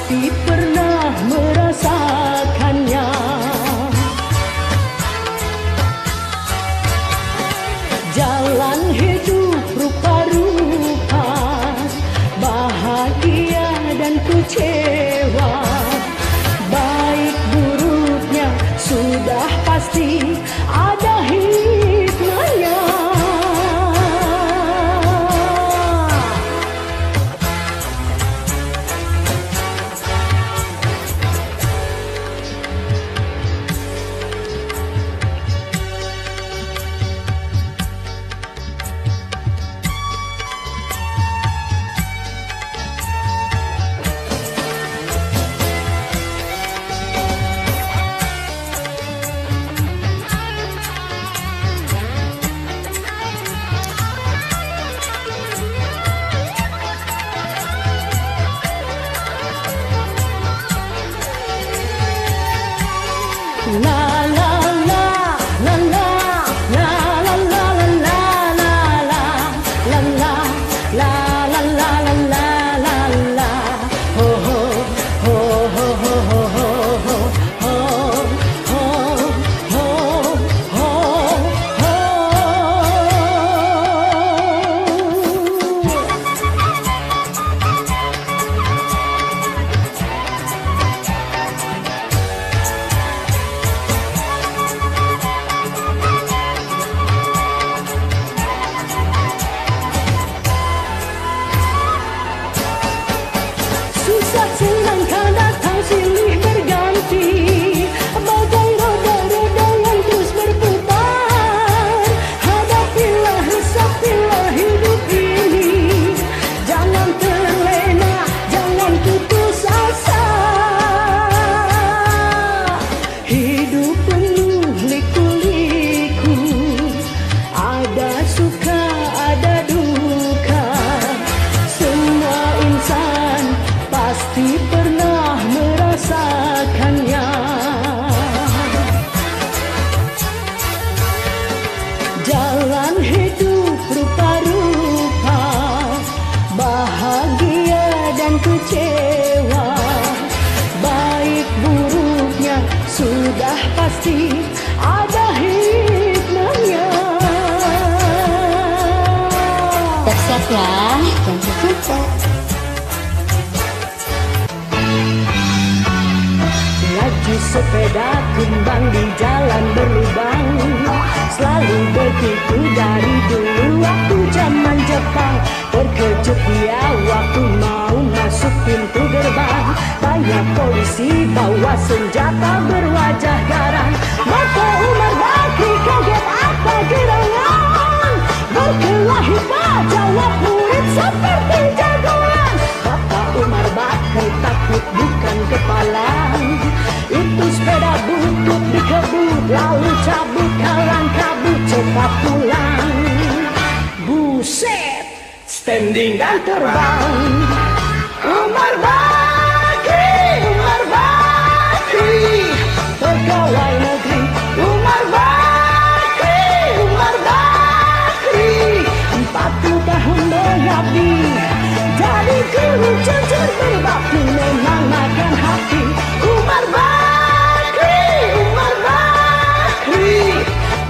pasti pernah merasakannya. Jalan hidup rupa-rupa, bahagia dan kecewa, baik buruknya sudah pasti ada hikmahnya. La la la la la la la la la la la la la la la la la la la ho ho ho ho ho ho ho ho ho ho ho. Susah senang kan datang silih berganti, bagai roda-roda yang terus berputar. Hadapilah, resapilah hidup ini, jangan terlena, jangan putus asa. Hidup penuh liku-liku, ada suka, ada duka. Semua insan pasti pernah merasakannya. Jalan hidup rupa-rupa, bahagia dan kecewa, baik buruknya sudah pasti ada hikmahnya. Siap ya, jangan capek. Laju sepeda kumbang di jalan berlubang, selalu begitu dari dulu waktu zaman Jepang. Terkejut dia waktu mau masuk pintu gerbang, banyak polisi bawa senjata berwajah garang. Maka Umar Bakri kaget, apa gerangan? Berkelahi jawab murid seperti jagoan. Bapak Umar Bakri takut bukan kepalang, itu sepeda butut dikebut, lalu cabut kalang kabut cepat pulang. Buset, standing dan terbang. Umar Bakri, pegawai negeri. Umar Bakri, 40 tahun mengabdi, jadi guru jujur berbakti, memang makan hati. Umar Bakri,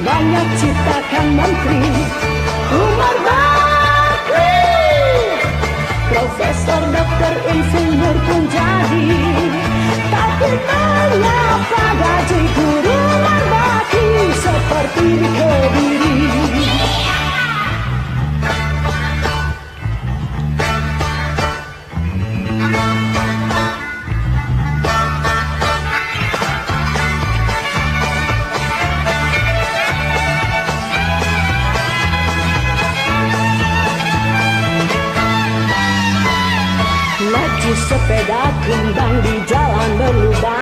banyak ciptakan menteri. Umar Bakri, profesor, dokter, insinyur.